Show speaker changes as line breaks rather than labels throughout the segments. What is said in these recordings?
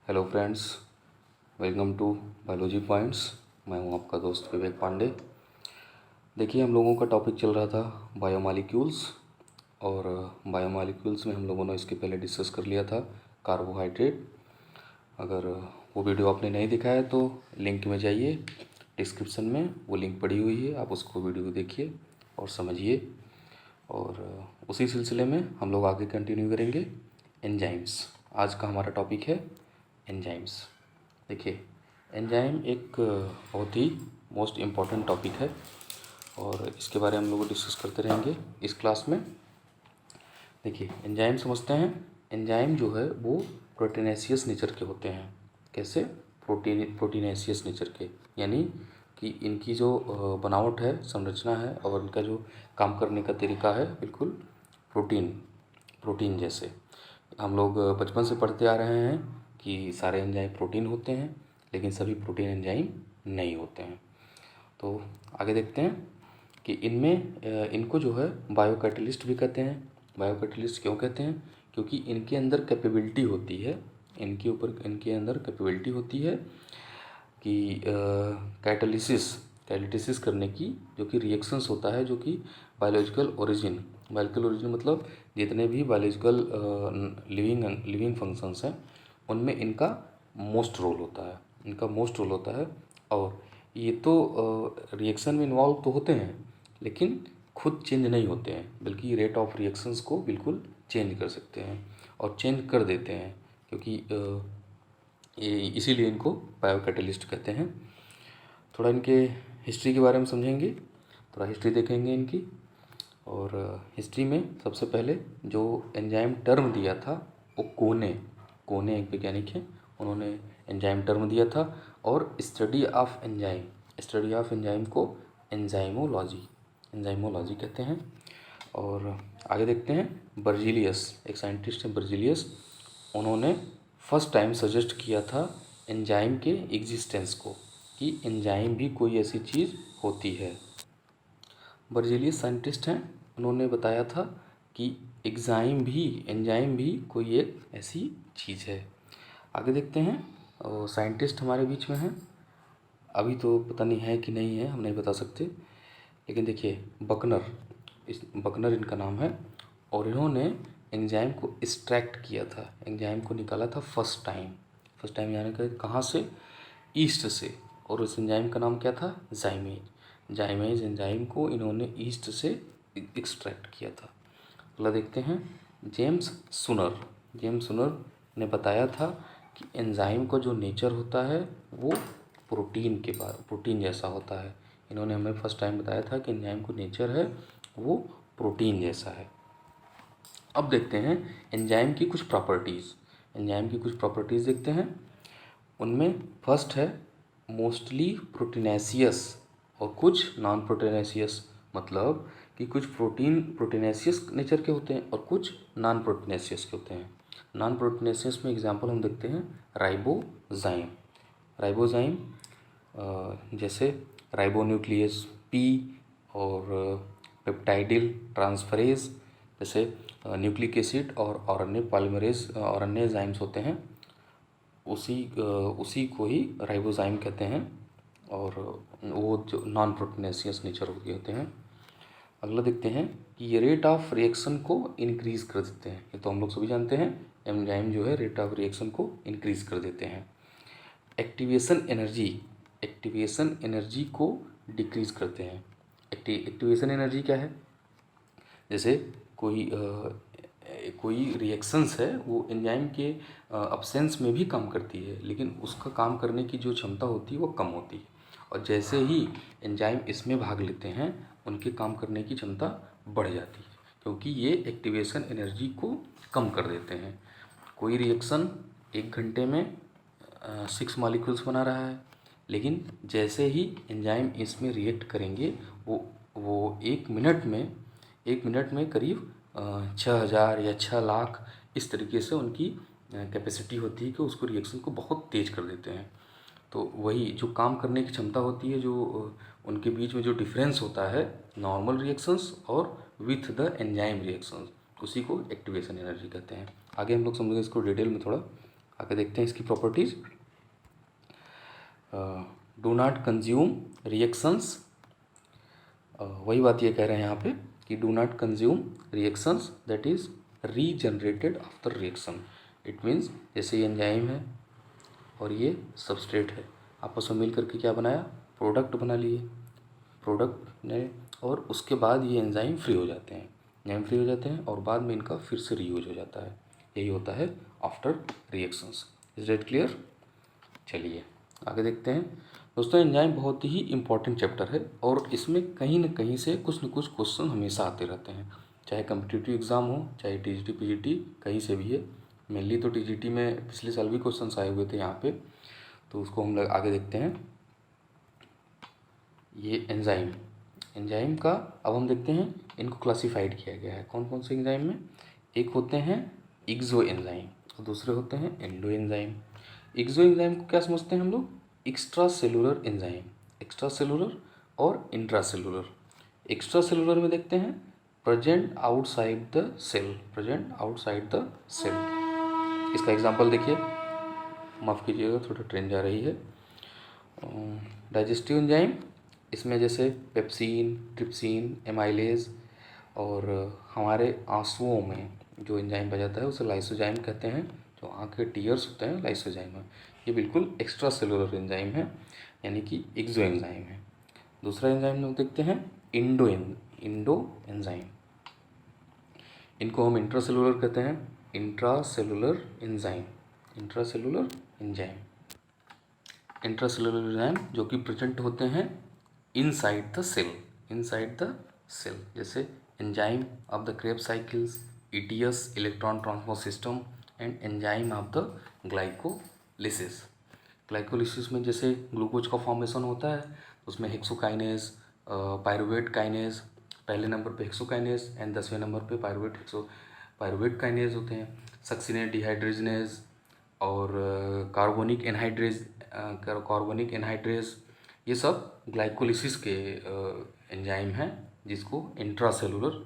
Hello friends, welcome to biology points. मैं हूं आपका दोस्त विवेक पांडे। देखिए, हम लोगों का टॉपिक चल रहा था बायोमॉलिक्यूल्स, और बायोमॉलिक्यूल्स में हम लोगों ने इसके पहले डिस्कस कर लिया था कार्बोहाइड्रेट। अगर वो वीडियो आपने नहीं देखा है तो लिंक में जाइए, डिस्क्रिप्शन में वो लिंक पड़ी हुई है, आप उसको वीडियो देखिए और समझिए। और उसी सिलसिले में हम लोग आगे कंटिन्यू करेंगे एंजाइम्स। आज का हमारा टॉपिक है एंजाइम्स। देखिए, एंजाइम एक बहुत ही मोस्ट इम्पॉर्टेंट टॉपिक है और इसके बारे में हम लोग डिस्कस करते रहेंगे इस क्लास में। देखिए, एंजाइम समझते हैं। एंजाइम जो है वो प्रोटीनेशियस नेचर के होते हैं। कैसे? प्रोटीनेशियस नेचर के, यानी कि इनकी जो बनावट है, संरचना है और इनका जो काम करने का तरीका है बिल्कुल प्रोटीन जैसे। हम लोग बचपन से पढ़ते आ रहे हैं कि सारे एंजाइम प्रोटीन होते हैं, लेकिन सभी प्रोटीन एंजाइम नहीं होते हैं। तो आगे देखते हैं कि इनमें इनको जो है बायोकैटलिस्ट भी कहते हैं। बायोकैटलिस्ट क्यों कहते हैं? क्योंकि इनके अंदर कैपेबिलिटी होती है, इनके अंदर कैपेबिलिटी होती है कि कैटालिसिस करने की, जो कि रिएक्शंस होता है, जो कि बायोलॉजिकल ओरिजिन मतलब जितने भी बायोलॉजिकल लिविंग फंक्शंस हैं उनमें इनका मोस्ट रोल होता है। और ये तो रिएक्शन में इन्वॉल्व तो होते हैं, लेकिन खुद चेंज नहीं होते हैं, बल्कि रेट ऑफ रिएक्शंस को बिल्कुल चेंज कर सकते हैं और चेंज कर देते हैं, क्योंकि ये इसीलिए इनको बायोकैटलिस्ट कहते हैं। थोड़ा इनके हिस्ट्री के बारे में समझेंगे, थोड़ा हिस्ट्री देखेंगे इनकी। और हिस्ट्री में सबसे पहले जो एंजाइम टर्म दिया था वो कोने एक वैज्ञानिक हैं, उन्होंने एंजाइम टर्म दिया था। और स्टडी ऑफ एंजाइम को एंजाइमोलॉजी कहते हैं। और आगे देखते हैं, बर्जीलियस, एक साइंटिस्ट हैं बर्जीलियस, उन्होंने फर्स्ट टाइम सजेस्ट किया था एंजाइम के एग्जिस्टेंस को, कि एंजाइम भी कोई ऐसी चीज़ होती है। बर्जीलियस साइंटिस्ट हैं, उन्होंने बताया था कि एंजाइम भी कोई एक ऐसी चीज़ है। आगे देखते हैं, साइंटिस्ट हमारे बीच में हैं, अभी तो पता नहीं है कि नहीं है, हम नहीं बता सकते, लेकिन देखिए बकनर इनका नाम है, और इन्होंने एंजाइम को एक्सट्रैक्ट किया था, एंजाइम को निकाला था फर्स्ट टाइम यानी कि कहाँ से? ईस्ट से। और उस एंजाइम का नाम क्या था? जाइमेज एंजाइम को इन्होंने ईस्ट से एक्सट्रैक्ट किया था। अगला देखते हैं, जेम्स सुनर ने बताया था कि एंजाइम का जो नेचर होता है वो प्रोटीन जैसा होता है। इन्होंने हमें फर्स्ट टाइम बताया था कि एंजाइम का नेचर है वो प्रोटीन जैसा है। अब देखते हैं एंजाइम की कुछ प्रॉपर्टीज़ देखते हैं। उनमें फर्स्ट है मोस्टली प्रोटीनेशियस और कुछ नॉन प्रोटीनेशियस, मतलब कि कुछ प्रोटीनेशियस नेचर के होते हैं और कुछ नॉन प्रोटीनेशियस के होते हैं। नॉन प्रोटीनेशियस में एग्जांपल हम देखते हैं राइबोजाइम, जैसे राइबोन्यूक्लियस पी, और पेप्टाइडिल ट्रांसफरेज, जैसे न्यूक्लिक एसिड और आरएनए एंजाइम्स होते हैं, उसी को ही राइबोजाइम कहते हैं, और वो जो नॉन प्रोटीनेशियस नेचर के होते हैं। अगला देखते हैं कि ये रेट ऑफ रिएक्शन को इंक्रीज कर देते हैं। ये तो हम लोग सभी जानते हैं, एंजाइम जो है रेट ऑफ रिएक्शन को इंक्रीज कर देते हैं। एक्टिवेशन एनर्जी को डिक्रीज करते हैं। एक्टिवेशन एनर्जी क्या है? जैसे कोई रिएक्शंस है वो एंजाइम के अब्सेंस में भी काम करती है, लेकिन उसका काम करने की जो क्षमता होती है वो कम होती है, और जैसे ही एंजाइम इसमें भाग लेते हैं उनके काम करने की क्षमता बढ़ जाती है, क्योंकि ये एक्टिवेशन एनर्जी को कम कर देते हैं। कोई रिएक्शन 1 घंटे में 6 मॉलिक्यूल्स बना रहा है, लेकिन जैसे ही एंजाइम इसमें रिएक्ट करेंगे वो 1 मिनट में करीब 6000 या 6 लाख, इस तरीके से उनकी कैपेसिटी होती है कि उसको रिएक्शन को बहुत तेज कर देते हैं। तो वही जो काम करने की क्षमता होती है, जो उनके बीच में जो डिफरेंस होता है नॉर्मल रिएक्शंस और विथ द एंजाइम रिएक्शंस, उसी को एक्टिवेशन एनर्जी कहते हैं। आगे हम लोग समझेंगे इसको डिटेल में थोड़ा। आगे देखते हैं इसकी properties. Do not consume reactions, वही बात ये कह रहे हैं यहाँ पे कि do not consume reactions that is regenerated after reaction. It means जैसे ये एंजाइम है और ये सबस्ट्रेट है, आपस में मिल करके क्या बनाया, प्रोडक्ट बना लिए, प्रोडक्ट ने, और उसके बाद ये एंजाइम फ्री हो जाते हैं, एंजाइम फ्री हो जाते हैं और बाद में इनका फिर से रीयूज हो जाता है। यही होता है after reactions. Is that clear? चलिए आगे देखते हैं दोस्तों। एंजाइम बहुत ही इंपॉर्टेंट चैप्टर है और इसमें कहीं ना कहीं से कुछ न कुछ क्वेश्चन हमेशा आते रहते हैं, चाहे कम्पिटिटिव एग्ज़ाम हो, चाहे टीजीटी पीजीटी, कहीं से भी है। मेनली तो टीजीटी में पिछले साल भी क्वेश्चन आए हुए थे यहाँ पे, तो उसको हम लोग आगे देखते हैं। ये एंजाइम का अब हम देखते हैं, इनको क्लासिफाइड किया गया है कौन कौन से एंजाइम में। एक होते हैं एक्सो एंजाइम और दूसरे होते हैं एंडो एंजाइम। एक्सो एंजाइम को क्या समझते हैं हम लोग, extracellular enzyme, extracellular और इंट्रा सेलुलर। एक्स्ट्रा सेलुलर में देखते हैं present outside the cell, present outside the cell. इसका एग्जांपल देखिए, माफ़ कीजिएगा थोड़ा ट्रेन जा रही है। डाइजेस्टिव एंजाइम, इसमें जैसे पेप्सिन, ट्रिप्सिन, एमाइलेज, और हमारे आंसुओं में जो एंजाइम पाया जाता है उसे लाइसोजाइम कहते हैं। जो आँख के टीयर्स होते हैं लाइसोजाइम है। ये बिल्कुल एक्स्ट्रा सेलुलर एंजाइम है, यानी कि एक्सो एंजाइम है। दूसरा एंजाइम लोग देखते हैं इंडो एंजाइम। इनको हम इंट्रासेलुलर कहते हैं, intracellular enzyme, intracellular enzyme, intracellular enzyme जो कि प्रेजेंट होते हैं inside the cell, inside the cell. जैसे enzyme of the Krebs cycles, ETS electron transport system, and enzyme of the glycolysis. Glycolysis में जैसे ग्लूकोज का फॉर्मेशन होता है, उसमें हेक्सोकाइनेज, पायरुवेट काइनेज, पहले नंबर पे हेक्सोकाइनेज एंड 10वें नंबर पे पायरुवेट काइनेज होते हैं। सक्सिनेट डिहाइड्रेजनेज और कार्बोनिक एनहाइड्रेज, ये सब ग्लाइकोलिसिस के एंजाइम हैं, जिसको इंट्रासेलुलर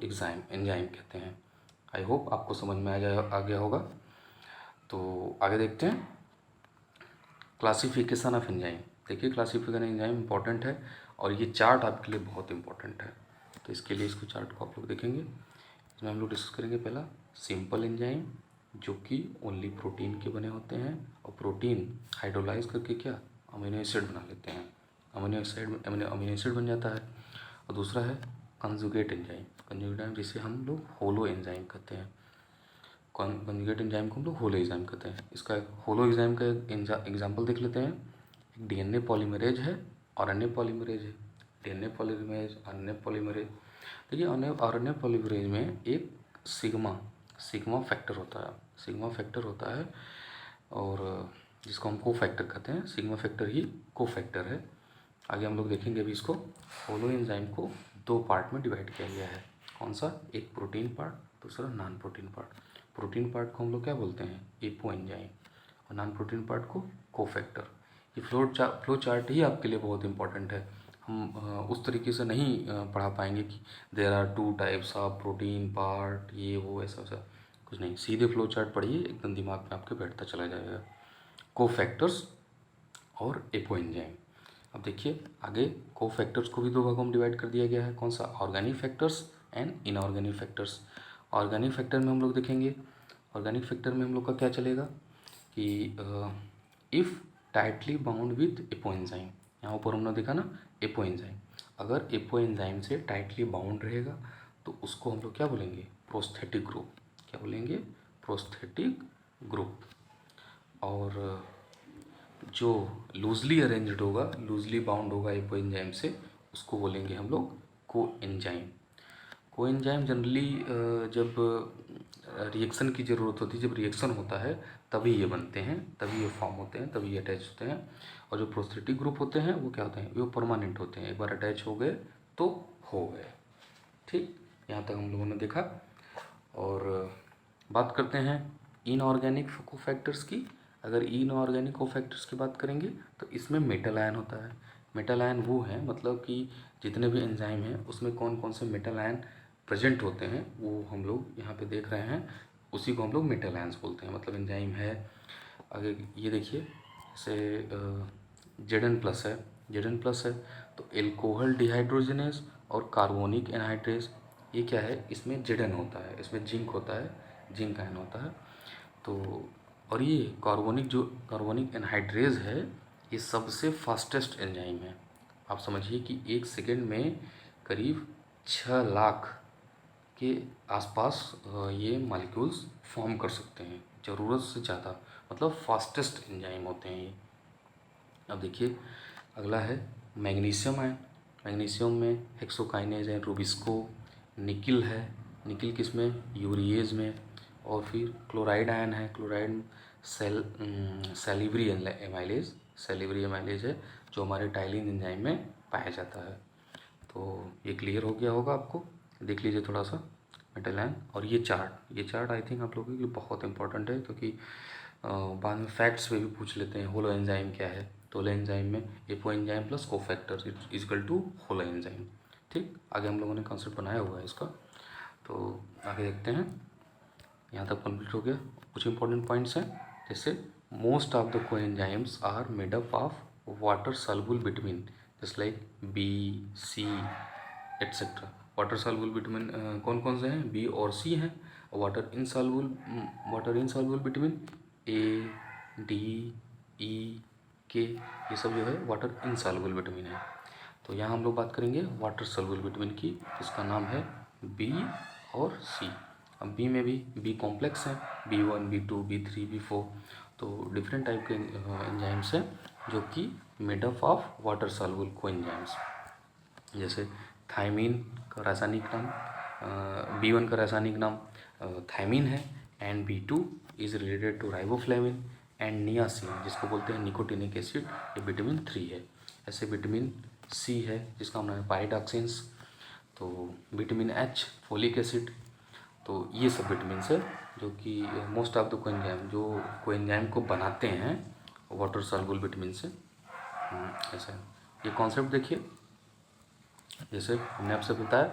एंजाइम कहते हैं। आई होप आपको समझ में आ गया होगा। तो आगे देखते हैं क्लासिफिकेशन ऑफ एंजाइम। देखिए क्लासिफिकेशन एंजाइम इंपॉर्टेंट है और ये चार्ट आपके लिए बहुत इंपॉर्टेंट है, तो इसके लिए इसको चार्ट को आप लोग देखेंगे। इसमें हम लोग डिस्कस करेंगे पहला सिंपल एंजाइम, जो कि ओनली प्रोटीन के बने होते हैं और प्रोटीन हाइड्रोलाइज करके क्या अमीनो एसिड बना लेते हैं, अमीनो एसिड बन जाता है। और दूसरा है कंजुगेट एंजाइम, जिसे हम लोग होलो एंजाइम कहते हैं। कंजुगेट एंजाइम को हम लोग होलो एंजाइम कहते हैं। इसका होलो एंजाइम का एग्जांपल देख लेते हैं। एक डीएनए पॉलीमरेज है, आरएनए पॉलीमरेज है। DNA polymerase, RNA polymerase. देखिए आरएनए पॉलीमरेज में एक सिग्मा फैक्टर होता है और जिसको हम कोफैक्टर कहते हैं। सिग्मा फैक्टर ही कोफैक्टर है। आगे हम लोग देखेंगे अभी इसको। होलो एंजाइम को दो पार्ट में डिवाइड किया गया है। कौन सा? एक प्रोटीन पार्ट, दूसरा non protein part. Protein part को हम लोग क्या बोलते हैं? एपो एंजाइम, और नॉन प्रोटीन पार्ट को कोफैक्टर। ये फ्लो चार्ट ही आपके लिए बहुत इंपॉर्टेंट है। हम उस तरीके से नहीं पढ़ा पाएंगे कि there are 2 types of protein part, ये वो ऐसा वैसा कुछ नहीं। सीधे फ्लो चार्ट पढ़िए, एकदम दिमाग में आपके बैठता चला जाएगा। कोफैक्टर्स और एपो एंजाइम। अब देखिए आगे कोफैक्टर्स को भी दो भागों में डिवाइड कर दिया गया है। कौन सा? Organic factors and inorganic factors. Organic factor में हम लोग देखेंगे, ऑर्गेनिक फैक्टर में हम लोग का क्या चलेगा कि if tightly bound with apo enzyme. यहाँ ऊपर हमने देखा ना एपो एंजाइम, अगर एपो एंजाइम से टाइटली बाउंड रहेगा तो उसको हम लोग क्या बोलेंगे? Prosthetic group. क्या बोलेंगे? Prosthetic group. और जो लूजली अरेंज्ड होगा, लूजली बाउंड होगा एपो एंजाइम से, उसको बोलेंगे हम लोग को एंजाइम। को एंजाइम जनरली जब रिएक्शन की ज़रूरत होती है, जब रिएक्शन होता है तभी ये बनते हैं, तभी ये फॉर्म होते हैं, तभी ये अटैच होते हैं। और जो प्रोस्थेटिक ग्रुप होते हैं वो क्या होते हैं? वो परमानेंट होते हैं, एक बार अटैच हो गए तो हो गए। ठीक, यहाँ तक हम लोगों ने देखा। और बात करते हैं इनऑर्गेनिक कोफैक्टर्स की। अगर इनऑर्गेनिक कोफैक्टर्स की बात करेंगे तो इसमें मेटल आयन होता है। मेटल आयन वो है, मतलब कि जितने भी एंजाइम हैं उसमें कौन कौन से मेटल आयन प्रेजेंट होते हैं वो हम लोग यहाँ पे देख रहे हैं, उसी को हम लोग मेटल आयंस बोलते हैं। मतलब एंजाइम है आगे ये देखिए, जैसे Zn+ है, Zn+ है तो एल्कोहल डिहाइड्रोजनेज और कार्बोनिक एनहाइड्रेज, ये क्या है, इसमें Zn होता है, इसमें जिंक होता है, जिंक आयन होता है। तो और ये कार्बोनिक एनहाइड्रेज है, ये सबसे फास्टेस्ट एंजाइम है। आप समझिए कि 1 सेकेंड में करीब 6 लाख के आसपास ये मॉलिक्यूल्स फॉर्म कर सकते हैं, ज़रूरत से ज़्यादा, मतलब फास्टेस्ट एंजाइम होते हैं ये। अब देखिए अगला है मैग्नीशियम आयन। मैग्नीशियम में हेक्सोकाइनेज है, रूबिस्को, निकिल है, निकिल किस में, यूरिएज में। और फिर क्लोराइड आयन है, chloride salivary amylase, salivary amylase है जो हमारे टाइलिन एंजाइम में पाया जाता है। तो ये क्लियर हो गया होगा आपको, देख लीजिए थोड़ा सा मेटल आयन। और ये चार्ट आई थिंक आप लोगों के लिए बहुत इंपॉर्टेंट है, क्योंकि बाद में फैक्ट्स में भी पूछ लेते हैं होलो एंजाइम क्या है। तो होलो एंजाइम में apoenzyme plus cofactor is equal to holoenzyme. ठीक, आगे हम लोगों ने कॉन्सेप्ट बनाया हुआ है इसका, तो आगे देखते हैं। यहाँ तक कंप्लीट हो गया। कुछ इंपॉर्टेंट पॉइंट्स हैं, जैसे most of the coenzymes are made up of water soluble vitamin, just like B, C etcetera. Water soluble vitamin कौन कौन से हैं, बी और सी हैं। Water insoluble vitamin A, D, E, K, ये सब जो है वाटर इनसॉल्युबल विटामिन है। तो यहाँ हम लोग बात करेंगे वाटर सॉल्युबल विटामिन की, जिसका नाम है बी और सी। अब बी में भी बी कॉम्प्लेक्स हैं, B1, B2, B3, B4, तो डिफरेंट टाइप के एंजाइम्स हैं जो कि made up of water soluble coenzymes. जैसे थायमीन का रासायनिक नाम, B1 का रासायनिक नाम थायमीन है, and B2 is related two riboflavin, and niacin जिसको बोलते हैं निकोटिनिक एसिड, ये विटामिन 3 है। ऐसे विटामिन सी है जिसका नाम है पाइरोक्सिन्स, तो विटामिन H फोलिक एसिड। तो ये सब विटामिन है जो कि मोस्ट ऑफ द कोएंजाइम, जो कोएंजाइम को बनाते हैं वाटर सॉल्युबल विटामिन से। ऐसा है। ये कॉन्सेप्ट देखिए, जैसे हमने आपसे बताया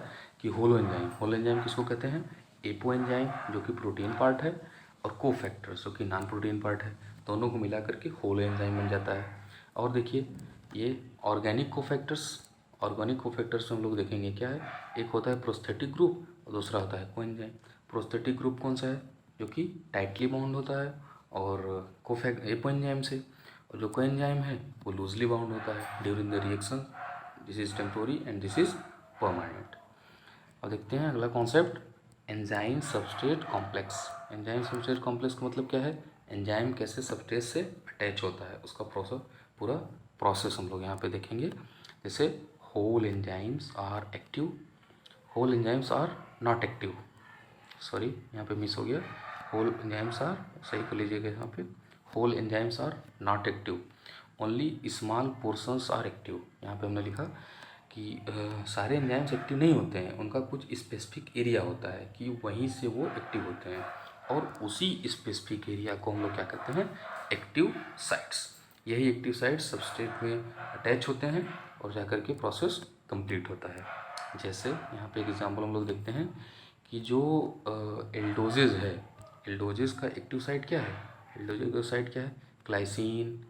कि होलो एंजाइम किसको कहते हैं, एपो एंजाइम जो कि प्रोटीन पार्ट है, और कोफैक्टर्स जो कि नॉन प्रोटीन पार्ट है, दोनों को मिला करके होलो एंजाइम बन जाता है। और देखिए ये ऑर्गेनिक कोफैक्टर्स में हम लोग देखेंगे क्या है, एक होता है प्रोस्थेटिक ग्रुप और दूसरा होता है कोएंजाइम। प्रोस्थेटिक ग्रुप कौन सा है, जो कि टाइटली बाउंड होता है और एपो एंजाइम से, और जो कोएंजाइम है वो लूजली बाउंड होता है during the reaction. This is temporary and this is permanent. अब देखते हैं अगला concept, enzyme substrate complex. Enzyme substrate complex का मतलब क्या है, एंजाइम कैसे सबस्ट्रेट से अटैच होता है, उसका पूरा प्रोसेस हम लोग यहाँ पे देखेंगे। जैसे whole enzymes are active, whole enzymes are not active, sorry यहाँ पे मिस हो गया, होल एंजाइम्स आर, सही कर लीजिएगा यहाँ पे, whole enzymes are not active, only small portions are active. यहाँ पे हमने लिखा कि सारे एंजाइम्स एक्टिव नहीं होते हैं, उनका कुछ स्पेसिफिक एरिया होता है कि वहीं से वो एक्टिव होते हैं, और उसी स्पेसिफिक एरिया को हम लोग क्या कहते हैं, एक्टिव साइट्स। यही एक्टिव साइट्स सबस्ट्रेट में अटैच होते हैं और जाकर के प्रोसेस कंप्लीट होता है। जैसे यहाँ पे एक एग्जांपल हम लोग देखते हैं कि जो एल्डोजेज है, एल्डोजेज का एक्टिव साइट क्या है, एल्डोजेज का साइट क्या है, ग्लाइसिन,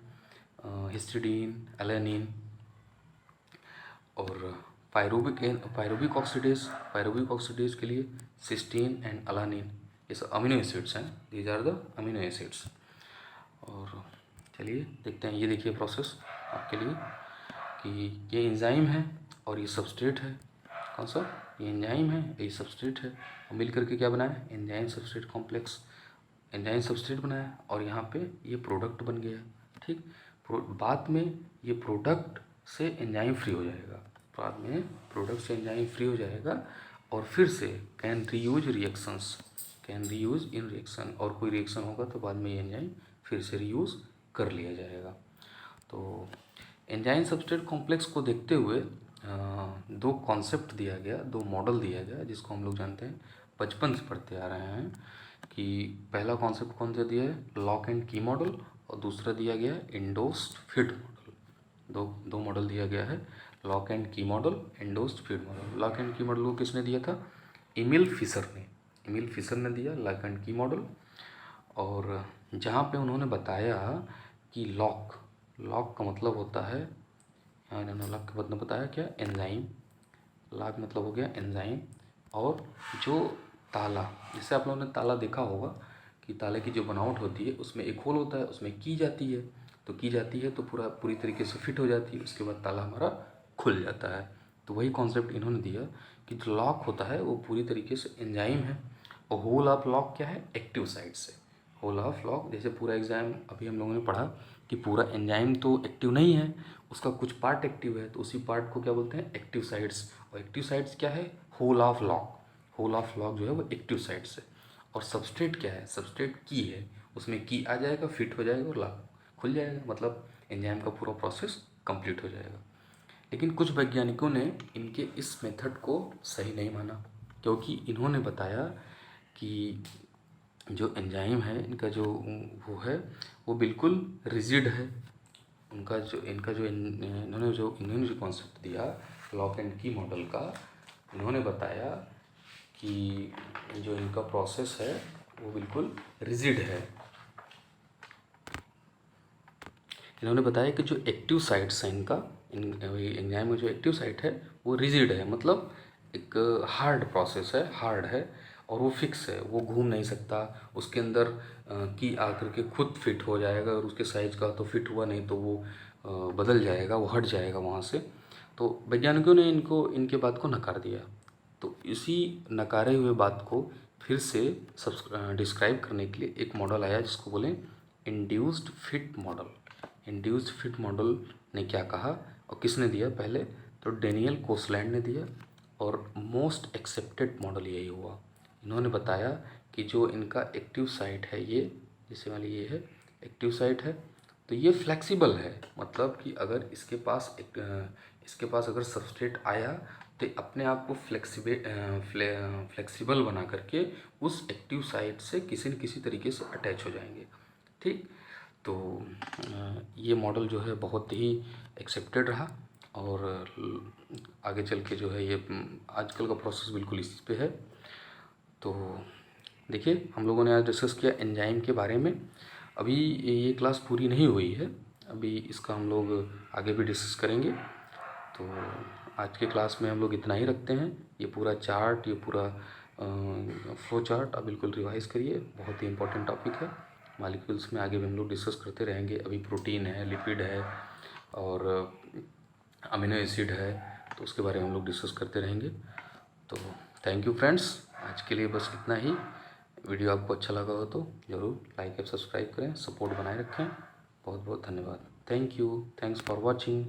हिस्टिडीन, एलेनिन, और पायरुविक ऑक्सीडेज के लिए सिस्टीन एंड अलानिन, ये सब अमीनो एसिड्स हैं, these are the amino acids. और चलिए देखते हैं, ये देखिए प्रोसेस आपके लिए कि ये एंजाइम है और ये सबस्ट्रेट है, कौन सा, ये एंजाइम है, ये सबस्ट्रेट है, और मिल करके क्या बनाया, enzyme substrate complex, enzyme substrate बनाया, और यहाँ पे ये प्रोडक्ट बन गया। ठीक, बाद में ये प्रोडक्ट से एंजाइम फ्री हो जाएगा, बाद में प्रोडक्ट से एंजाइम फ्री हो जाएगा, और फिर से कैन रीयूज इन रिएक्शन, और कोई रिएक्शन होगा तो बाद में ये एंजाइम फिर से रीयूज़ कर लिया जाएगा। तो एंजाइम सबस्ट्रेट कॉम्प्लेक्स को देखते हुए दो कॉन्सेप्ट दिया गया, दो मॉडल दिया गया, जिसको हम लोग जानते हैं, बचपन से पढ़ते आ रहे हैं, कि पहला कॉन्सेप्ट कौन सा दिया है, लॉक एंड की मॉडल, और दूसरा दिया गया है इंडोस्ड फीड मॉडल। दो मॉडल दिया गया है, लॉक एंड की model, endorsed feed model. Lock and की मॉडल को किसने दिया था, एमिल फिशर ने दिया लॉक एंड की मॉडल, और जहाँ पे उन्होंने बताया कि लॉक का मतलब होता है, यहाँ इन्होंने लॉक का मतलब बताया क्या, एंजाइम। लॉक मतलब हो गया एंजाइम। और जो ताला, जैसे आप लोगों ने ताला देखा होगा कि ताले की जो बनावट होती है उसमें एक होल होता है, उसमें की जाती है, तो की जाती है तो पूरी तरीके से फिट हो जाती है, उसके बाद ताला हमारा खुल जाता है। तो वही कॉन्सेप्ट इन्होंने दिया कि जो लॉक होता है वो पूरी तरीके से एंजाइम है, और होल ऑफ लॉक क्या है, एक्टिव साइड से। होल ऑफ लॉक, जैसे पूरा एग्जाम अभी हम लोगों ने पढ़ा कि पूरा एंजाइम तो एक्टिव नहीं है, उसका कुछ पार्ट एक्टिव है, तो उसी पार्ट को क्या बोलते हैं, एक्टिव साइड्स। और एक्टिव साइड्स क्या है, hole of lock. Hole of lock जो है वो एक्टिव साइड्स है। और सबस्ट्रेट क्या है, सबस्ट्रेट की है, उसमें की आ जाएगा, फिट हो जाएगा और लॉक खुल जाएगा, मतलब एंजाइम का पूरा प्रोसेस कंप्लीट हो जाएगा। लेकिन कुछ वैज्ञानिकों ने इनके इस मेथड को सही नहीं माना, क्योंकि इन्होंने बताया कि जो एंजाइम है इनका जो वो है वो बिल्कुल रिजिड है। इन्होंने जो कॉन्सेप्ट दिया लॉक एंड की मॉडल का, इन्होंने बताया कि जो इनका प्रोसेस है वो बिल्कुल रिजिड है। इन्होंने बताया कि जो एक्टिव साइट्स हैं इनका, एंजाइम में जो एक्टिव साइट है वो रिजिड है, मतलब एक हार्ड प्रोसेस है, हार्ड है, और वो फिक्स है, वो घूम नहीं सकता। उसके अंदर की आकर के खुद फिट हो जाएगा, और उसके साइज का तो फिट हुआ नहीं तो वो बदल जाएगा, वो हट जाएगा वहाँ से। तो वैज्ञानिकों ने इनके बात को नकार दिया। तो इसी नकारे हुए बात को फिर से डिस्क्राइब करने के लिए एक मॉडल आया जिसको बोलें induced fit model. Induced fit model ने क्या कहा और किसने दिया, पहले तो डेनियल कोसलैंड ने दिया, और मोस्ट एक्सेप्टेड मॉडल यही हुआ। इन्होंने बताया कि जो इनका एक्टिव साइट है, ये जैसे मान लीजिए ये है एक्टिव साइट है, तो ये फ्लेक्सिबल है, मतलब कि अगर इसके पास अगर सबस्ट्रेट आया तो अपने आप को फ्लेक्सिबल बना करके उस एक्टिव साइट से किसी न किसी तरीके से अटैच हो जाएंगे। ठीक, तो ये मॉडल जो है बहुत ही एक्सेप्टेड रहा, और आगे चल के जो है ये आजकल का प्रोसेस बिल्कुल इसी पे है। तो देखिए हम लोगों ने आज डिस्कस किया एंजाइम के बारे में। अभी ये क्लास पूरी नहीं हुई है, अभी इसका हम लोग आगे भी डिस्कस करेंगे। तो आज के क्लास में हम लोग इतना ही रखते हैं। ये पूरा चार्ट, ये पूरा फ्लो चार्ट आप बिल्कुल रिवाइज़ करिए, बहुत ही इंपॉर्टेंट टॉपिक है। मॉलिक्यूल्स में आगे भी हम लोग डिस्कस करते रहेंगे। अभी प्रोटीन है, लिपिड है और अमीनो एसिड है, तो उसके बारे में हम लोग डिस्कस करते रहेंगे। तो थैंक यू फ्रेंड्स, आज के लिए बस इतना ही। वीडियो आपको अच्छा लगा हो तो ज़रूर लाइक और सब्सक्राइब करें, सपोर्ट बनाए रखें। बहुत बहुत धन्यवाद। Thank you, thanks for watching.